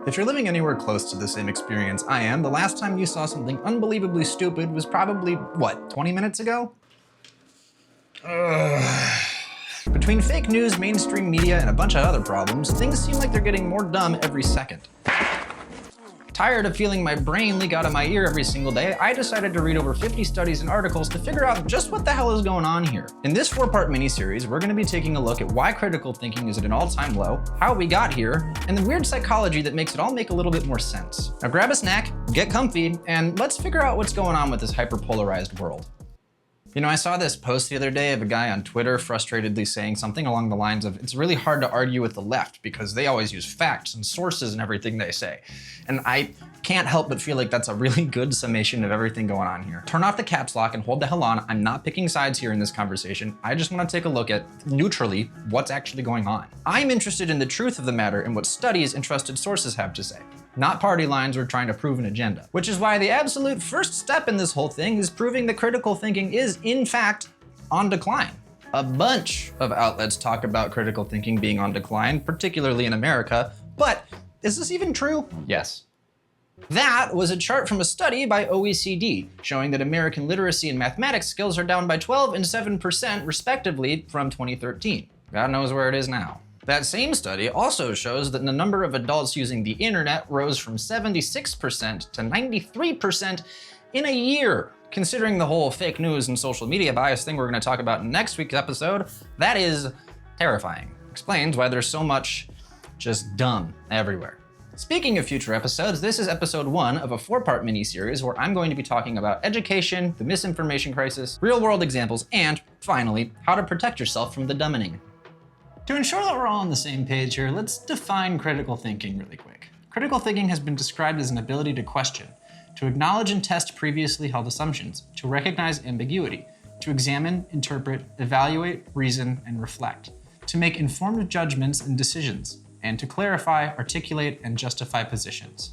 If you're living anywhere close to the same experience I am, the last time you saw something unbelievably stupid was probably, what, 20 minutes ago? Between fake news, mainstream media, and a bunch of other problems, things seem like they're getting more dumb every second. Tired of feeling my brain leak out of my ear every single day, I decided to read over 50 studies and articles to figure out just what the hell is going on here. In this 4-part mini-series, we're going to be taking a look at why critical thinking is at an all-time low, how we got here, and the weird psychology that makes it all make a little bit more sense. Now grab a snack, get comfy, and let's figure out what's going on with this hyperpolarized world. You know, I saw this post the other day of a guy on Twitter frustratedly saying something along the lines of, it's really hard to argue with the left because they always use facts and sources and everything they say. And I can't help but feel like that's a really good summation of everything going on here. Turn off the caps lock and hold the hell on. I'm not picking sides here in this conversation. I just want to take a look at, neutrally, what's actually going on. I'm interested in the truth of the matter and what studies and trusted sources have to say, not party lines or trying to prove an agenda. Which is why the absolute first step in this whole thing is proving that critical thinking is, in fact, on decline. A bunch of outlets talk about critical thinking being on decline, particularly in America, but is this even true? Yes. That was a chart from a study by OECD, showing that American literacy and mathematics skills are down by 12% and 7% respectively from 2013. God knows where it is now. That same study also shows that the number of adults using the internet rose from 76% to 93% in a year. Considering the whole fake news and social media bias thing we're going to talk about in next week's episode, that is terrifying. Explains why there's so much just dumb everywhere. Speaking of future episodes, this is episode 1 of a 4-part mini-series where I'm going to be talking about education, the misinformation crisis, real-world examples, and, finally, how to protect yourself from the dumbing. To ensure that we're all on the same page here, let's define critical thinking really quick. Critical thinking has been described as an ability to question, to acknowledge and test previously held assumptions, to recognize ambiguity, to examine, interpret, evaluate, reason, and reflect, to make informed judgments and decisions, and to clarify, articulate, and justify positions.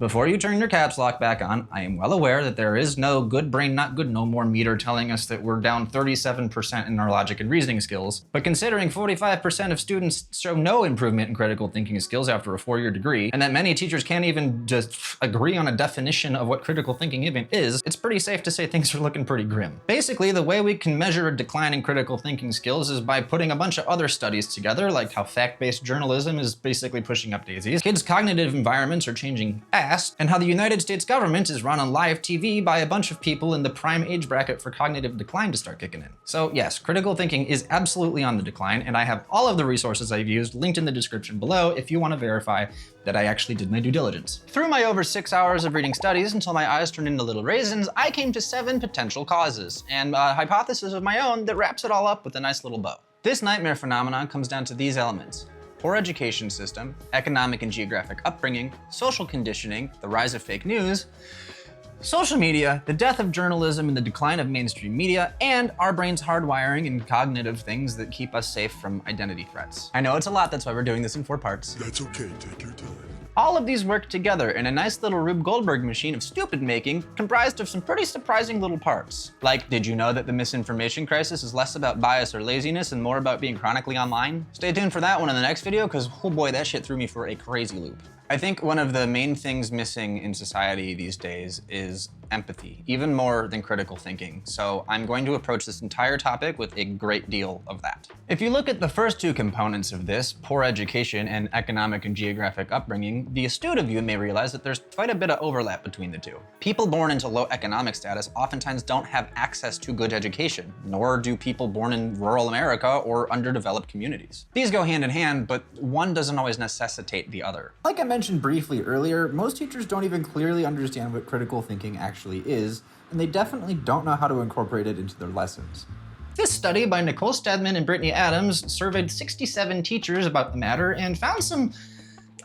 Before you turn your caps lock back on, I am well aware that there is no good brain not good no more meter telling us that we're down 37% in our logic and reasoning skills, but considering 45% of students show no improvement in critical thinking skills after a 4-year degree, and that many teachers can't even just agree on a definition of what critical thinking even is, it's pretty safe to say things are looking pretty grim. Basically, the way we can measure a decline in critical thinking skills is by putting a bunch of other studies together, like how fact-based journalism is basically pushing up daisies, kids' cognitive environments are changing fast, and how the United States government is run on live TV by a bunch of people in the prime age bracket for cognitive decline to start kicking in. So yes, critical thinking is absolutely on the decline, and I have all of the resources I've used linked in the description below if you want to verify that I actually did my due diligence. Through my over 6 hours of reading studies until my eyes turned into little raisins, I came to 7 potential causes, and a hypothesis of my own that wraps it all up with a nice little bow. This nightmare phenomenon comes down to these elements: poor education system, economic and geographic upbringing, social conditioning, the rise of fake news, social media, the death of journalism and the decline of mainstream media, and our brain's hardwiring and cognitive things that keep us safe from identity threats. I know it's a lot, that's why we're doing this in 4 parts. That's okay, take your time. All of these work together in a nice little Rube Goldberg machine of stupid making, comprised of some pretty surprising little parts. Like, did you know that the misinformation crisis is less about bias or laziness and more about being chronically online? Stay tuned for that one in the next video, because oh boy, that shit threw me for a crazy loop. I think one of the main things missing in society these days is empathy, even more than critical thinking. So I'm going to approach this entire topic with a great deal of that. If you look at the first 2 components of this, poor education and economic and geographic upbringing, the astute of you may realize that there's quite a bit of overlap between the 2. People born into low economic status oftentimes don't have access to good education, nor do people born in rural America or underdeveloped communities. These go hand in hand, but one doesn't always necessitate the other. Like I mentioned briefly earlier, most teachers don't even clearly understand what critical thinking actually is, and they definitely don't know how to incorporate it into their lessons. This study by Nicole Stedman and Brittany Adams surveyed 67 teachers about the matter and found some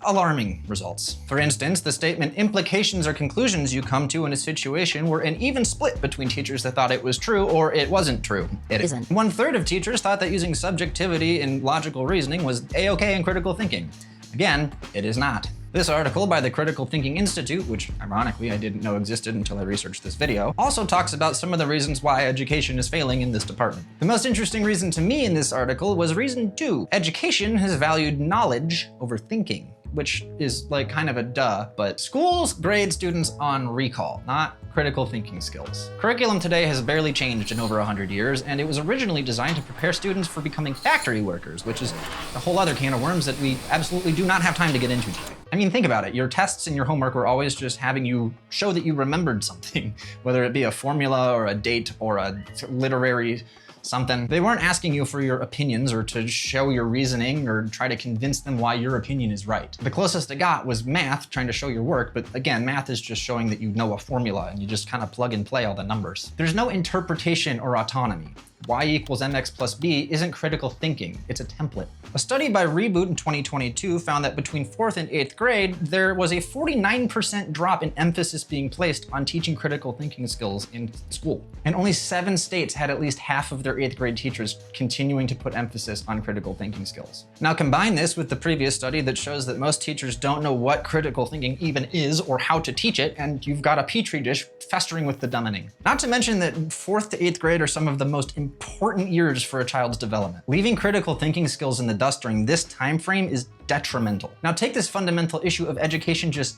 alarming results. For instance, the statement, "implications or conclusions you come to in a situation," were an even split between teachers that thought it was true or it wasn't true. It isn't. 1/3 of teachers thought that using subjectivity in logical reasoning was a-okay in critical thinking. Again, it is not. This article by the Critical Thinking Institute, which ironically I didn't know existed until I researched this video, also talks about some of the reasons why education is failing in this department. The most interesting reason to me in this article was reason 2. Education has valued knowledge over thinking. which is like kind of a duh, but schools grade students on recall, not critical thinking skills. Curriculum today has barely changed in over 100 years, and it was originally designed to prepare students for becoming factory workers, which is a whole other can of worms that we absolutely do not have time to get into today. I mean, think about it. Your tests and your homework were always just having you show that you remembered something, whether it be a formula or a date or a literary something. They weren't asking you for your opinions or to show your reasoning or try to convince them why your opinion is right. The closest it got was math, trying to show your work, but again, math is just showing that you know a formula and you just kind of plug and play all the numbers. There's no interpretation or autonomy. Y equals mx plus b isn't critical thinking, it's a template. A study by Reboot in 2022 found that between 4th and 8th grade, there was a 49% drop in emphasis being placed on teaching critical thinking skills in school. And only 7 states had at least half of their 8th grade teachers continuing to put emphasis on critical thinking skills. Now combine this with the previous study that shows that most teachers don't know what critical thinking even is or how to teach it, and you've got a petri dish festering with the dumbing. Not to mention that 4th to 8th grade are some of the most important years for a child's development. Leaving critical thinking skills in the dust during this time frame is detrimental. Now take this fundamental issue of education just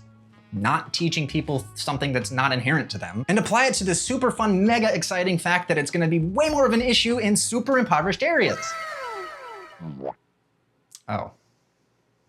not teaching people something that's not inherent to them, and apply it to the super fun, mega exciting fact that it's gonna be way more of an issue in super impoverished areas. Oh.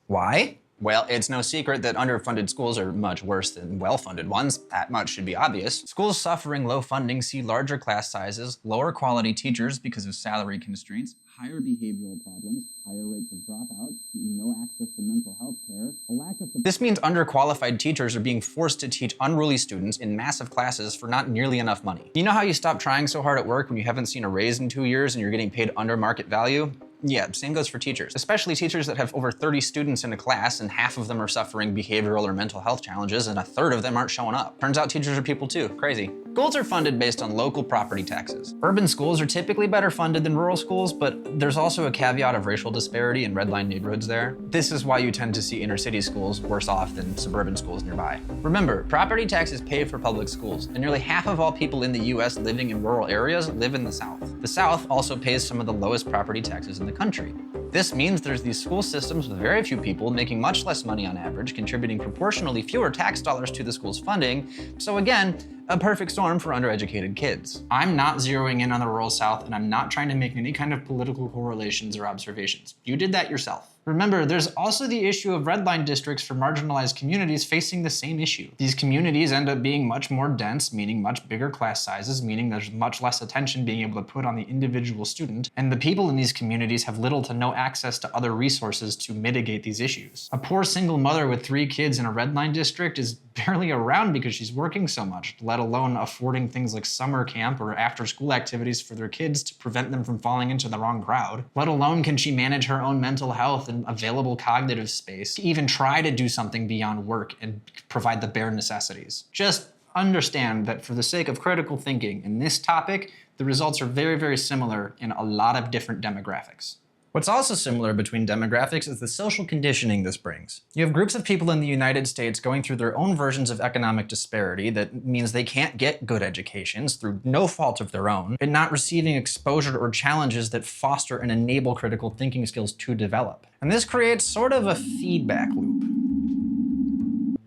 Why? Well, it's no secret that underfunded schools are much worse than well-funded ones. That much should be obvious. Schools suffering low funding see larger class sizes, lower quality teachers because of salary constraints, higher behavioral problems, higher rates of dropouts, no access to mental health care, a lack of... This means underqualified teachers are being forced to teach unruly students in massive classes for not nearly enough money. You know how you stop trying so hard at work when you haven't seen a raise in 2 years and you're getting paid under market value? Yeah, same goes for teachers, especially teachers that have over 30 students in a class and half of them are suffering behavioral or mental health challenges and a third of them aren't showing up. Turns out teachers are people too, crazy. Schools are funded based on local property taxes. Urban schools are typically better funded than rural schools, but there's also a caveat of racial disparity in redline neighborhoods there. This is why you tend to see inner city schools worse off than suburban schools nearby. Remember, property taxes pay for public schools, and nearly half of all people in the US living in rural areas live in the South. The South also pays some of the lowest property taxes in the country. This means there's these school systems with very few people making much less money on average, contributing proportionally fewer tax dollars to the school's funding. So again, a perfect storm for undereducated kids. I'm not zeroing in on the rural South, and I'm not trying to make any kind of political correlations or observations. You did that yourself. Remember, there's also the issue of redline districts for marginalized communities facing the same issue. These communities end up being much more dense, meaning much bigger class sizes, meaning there's much less attention being able to put on the individual student, and the people in these communities have little to no access to other resources to mitigate these issues. A poor single mother with 3 kids in a redline district is barely around because she's working so much, let alone affording things like summer camp or after school activities for their kids to prevent them from falling into the wrong crowd. Let alone can she manage her own mental health and available cognitive space to even try to do something beyond work and provide the bare necessities. Just understand that for the sake of critical thinking in this topic, the results are very, very similar in a lot of different demographics. What's also similar between demographics is the social conditioning this brings. You have groups of people in the United States going through their own versions of economic disparity that means they can't get good educations through no fault of their own, and not receiving exposure or challenges that foster and enable critical thinking skills to develop. And this creates sort of a feedback loop.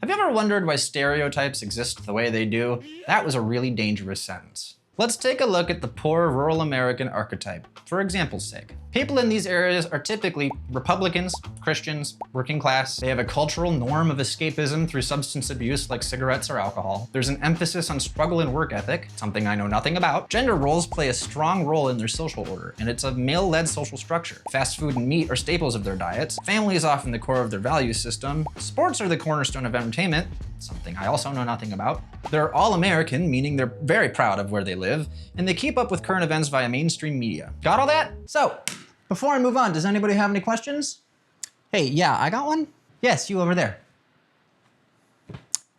Have you ever wondered why stereotypes exist the way they do? That was a really dangerous sentence. Let's take a look at the poor rural American archetype, for example's sake. People in these areas are typically Republicans, Christians, working class. They have a cultural norm of escapism through substance abuse like cigarettes or alcohol. There's an emphasis on struggle and work ethic, something I know nothing about. Gender roles play a strong role in their social order, and it's a male-led social structure. Fast food and meat are staples of their diets. Family is often the core of their value system. Sports are the cornerstone of entertainment, something I also know nothing about. They're all American, meaning they're very proud of where they live, and they keep up with current events via mainstream media. Got all that? So, before I move on, does anybody have any questions? Hey, yeah, I got one. Yes, you over there.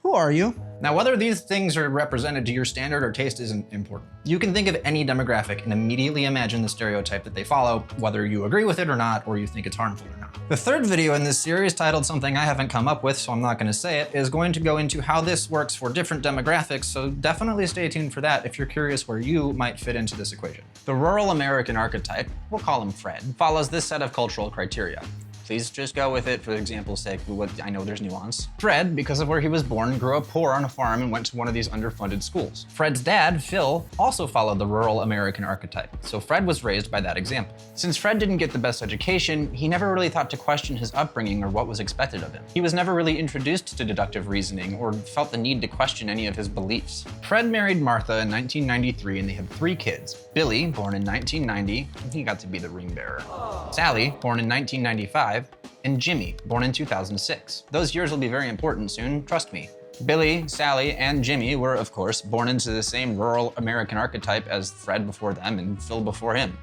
Who are you? Now, whether these things are represented to your standard or taste isn't important. You can think of any demographic and immediately imagine the stereotype that they follow, whether you agree with it or not, or you think it's harmful or not. The third video in this series, titled something I haven't come up with, so I'm not gonna say it, is going to go into how this works for different demographics, so definitely stay tuned for that if you're curious where you might fit into this equation. The rural American archetype, we'll call him Fred, follows this set of cultural criteria. Please just go with it for example's sake. I know there's nuance. Fred, because of where he was born, grew up poor on a farm and went to one of these underfunded schools. Fred's dad, Phil, also followed the rural American archetype, so Fred was raised by that example. Since Fred didn't get the best education, he never really thought to question his upbringing or what was expected of him. He was never really introduced to deductive reasoning or felt the need to question any of his beliefs. Fred married Martha in 1993 and they had 3 kids. Billy, born in 1990, he got to be the ring bearer. Sally, born in 1995, and Jimmy, born in 2006. Those years will be very important soon, trust me. Billy, Sally, and Jimmy were, of course, born into the same rural American archetype as Fred before them and Phil before him.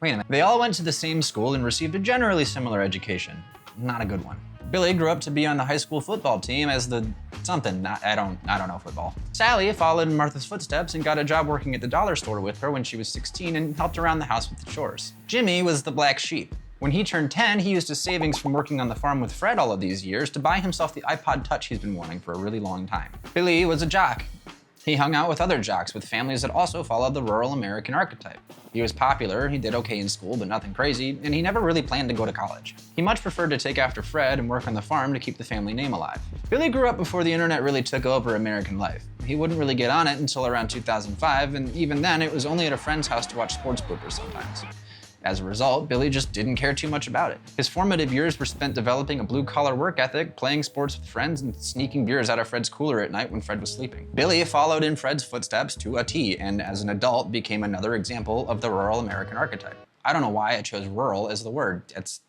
Wait a minute. They all went to the same school and received a generally similar education. Not a good one. Billy grew up to be on the high school football team as the something, I don't know football. Sally followed in Martha's footsteps and got a job working at the dollar store with her when she was 16 and helped around the house with the chores. Jimmy was the black sheep. When he turned 10, he used his savings from working on the farm with Fred all of these years to buy himself the iPod Touch he's been wanting for a really long time. Billy was a jock. He hung out with other jocks with families that also followed the rural American archetype. He was popular, he did okay in school, but nothing crazy, and he never really planned to go to college. He much preferred to take after Fred and work on the farm to keep the family name alive. Billy grew up before the internet really took over American life. He wouldn't really get on it until around 2005, and even then it was only at a friend's house to watch sports bloopers sometimes. As a result, Billy just didn't care too much about it. His formative years were spent developing a blue-collar work ethic, playing sports with friends, and sneaking beers out of Fred's cooler at night when Fred was sleeping. Billy followed in Fred's footsteps to a T, and as an adult became another example of the rural American archetype. I don't know why I chose rural as the word.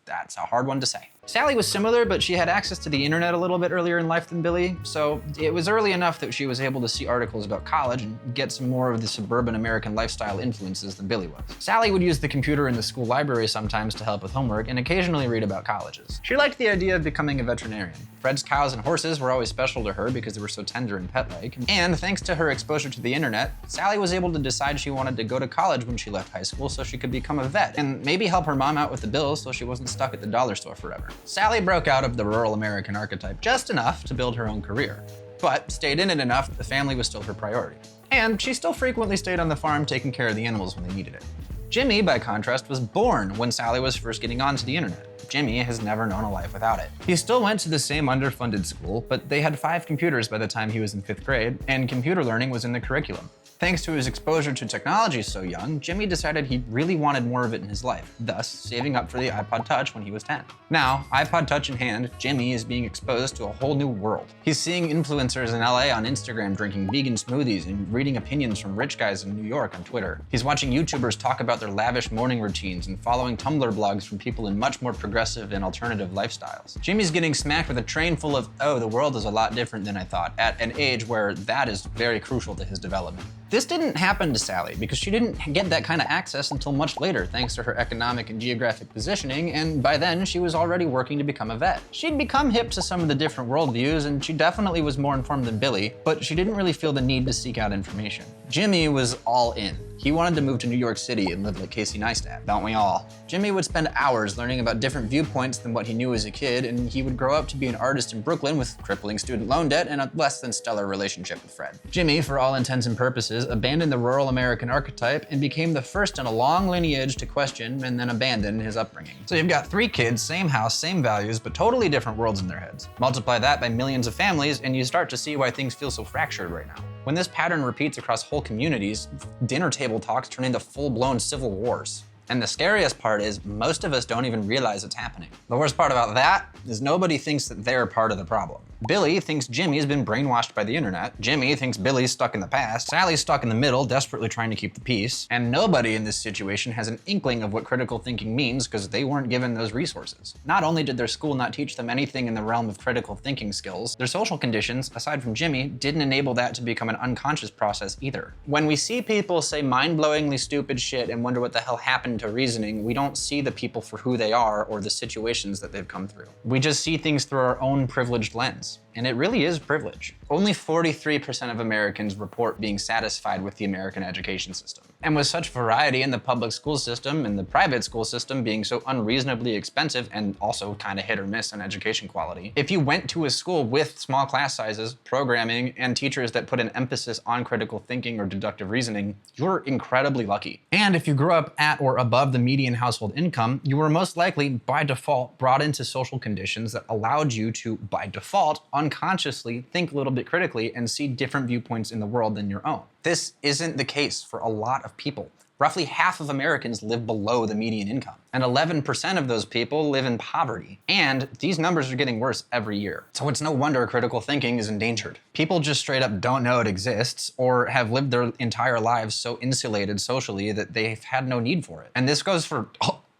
That's a hard one to say. Sally was similar, but she had access to the internet a little bit earlier in life than Billy, so it was early enough that she was able to see articles about college and get some more of the suburban American lifestyle influences than Billy was. Sally would use the computer in the school library sometimes to help with homework and occasionally read about colleges. She liked the idea of becoming a veterinarian. Fred's cows and horses were always special to her because they were so tender and pet-like, and thanks to her exposure to the internet, Sally was able to decide she wanted to go to college when she left high school so she could become a vet and maybe help her mom out with the bills so she wasn't stuck at the dollar store forever. Sally broke out of the rural American archetype just enough to build her own career, but stayed in it enough that the family was still her priority. And she still frequently stayed on the farm taking care of the animals when they needed it. Jimmy, by contrast, was born when Sally was first getting onto the internet. Jimmy has never known a life without it. He still went to the same underfunded school, but they had 5 computers by the time he was in 5th grade, and computer learning was in the curriculum. Thanks to his exposure to technology so young, Jimmy decided he really wanted more of it in his life, thus saving up for the iPod Touch when he was 10. Now, iPod Touch in hand, Jimmy is being exposed to a whole new world. He's seeing influencers in LA on Instagram drinking vegan smoothies and reading opinions from rich guys in New York on Twitter. He's watching YouTubers talk about their lavish morning routines and following Tumblr blogs from people in much more progressive and alternative lifestyles. Jimmy's getting smacked with a train full of, oh, the world is a lot different than I thought, at an age where that is very crucial to his development. This didn't happen to Sally because she didn't get that kind of access until much later thanks to her economic and geographic positioning, and by then she was already working to become a vet. She'd become hip to some of the different worldviews and she definitely was more informed than Billy, but she didn't really feel the need to seek out information. Jimmy was all in. He wanted to move to New York City and live like Casey Neistat, don't we all? Jimmy would spend hours learning about different viewpoints than what he knew as a kid, and he would grow up to be an artist in Brooklyn with crippling student loan debt and a less than stellar relationship with Fred. Jimmy, for all intents and purposes, abandoned the rural American archetype and became the first in a long lineage to question and then abandon his upbringing. So you've got 3 kids, same house, same values, but totally different worlds in their heads. Multiply that by millions of families and you start to see why things feel so fractured right now. When this pattern repeats across whole communities, dinner table talks turn into full-blown civil wars. And the scariest part is most of us don't even realize it's happening. The worst part about that is nobody thinks that they're part of the problem. Billy thinks Jimmy's been brainwashed by the internet. Jimmy thinks Billy's stuck in the past. Sally's stuck in the middle, desperately trying to keep the peace. And nobody in this situation has an inkling of what critical thinking means because they weren't given those resources. Not only did their school not teach them anything in the realm of critical thinking skills, their social conditions, aside from Jimmy, didn't enable that to become an unconscious process either. When we see people say mind-blowingly stupid shit and wonder what the hell happened to reasoning, we don't see the people for who they are or the situations that they've come through. We just see things through our own privileged lens. And it really is privilege. Only 43% of Americans report being satisfied with the American education system. And with such variety in the public school system and the private school system being so unreasonably expensive and also kind of hit or miss on education quality, if you went to a school with small class sizes, programming, and teachers that put an emphasis on critical thinking or deductive reasoning, you're incredibly lucky. And if you grew up at or above the median household income, you were most likely, by default, brought into social conditions that allowed you to, by default, unconsciously think a little bit critically and see different viewpoints in the world than your own. This isn't the case for a lot of people. Roughly half of Americans live below the median income, and 11% of those people live in poverty. And these numbers are getting worse every year. So it's no wonder critical thinking is endangered. People just straight up don't know it exists or have lived their entire lives so insulated socially that they've had no need for it. And this goes for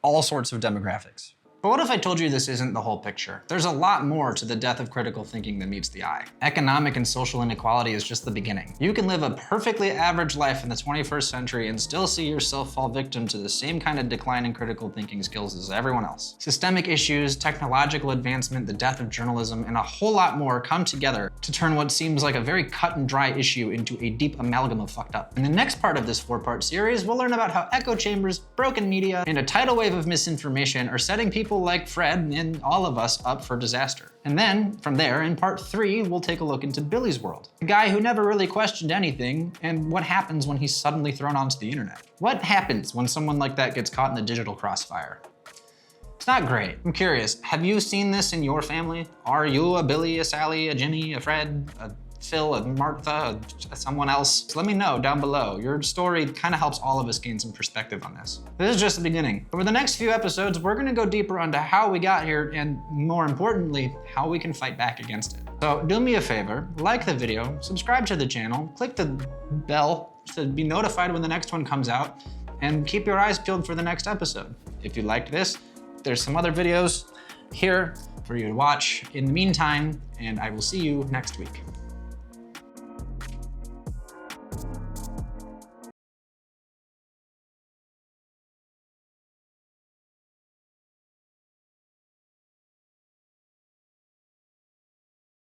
all sorts of demographics. But what if I told you this isn't the whole picture? There's a lot more to the death of critical thinking than meets the eye. Economic and social inequality is just the beginning. You can live a perfectly average life in the 21st century and still see yourself fall victim to the same kind of decline in critical thinking skills as everyone else. Systemic issues, technological advancement, the death of journalism, and a whole lot more come together to turn what seems like a very cut and dry issue into a deep amalgam of fucked up. In the next part of this 4-part series, we'll learn about how echo chambers, broken media, and a tidal wave of misinformation are setting people like Fred and all of us up for disaster. And then, from there, in part 3, we'll take a look into Billy's world. A guy who never really questioned anything, and what happens when he's suddenly thrown onto the internet. What happens when someone like that gets caught in the digital crossfire? It's not great. I'm curious, have you seen this in your family? Are you a Billy, a Sally, a Jimmy, a Fred, a Phil, a Martha, someone else? So let me know down below. Your story kind of helps all of us gain some perspective on this. This is just the beginning. Over the next few episodes, we're gonna go deeper onto how we got here and, more importantly, how we can fight back against it. So do me a favor, like the video, subscribe to the channel, click the bell to be notified when the next one comes out, and keep your eyes peeled for the next episode. If you liked this, there's some other videos here for you to watch in the meantime, and I will see you next week.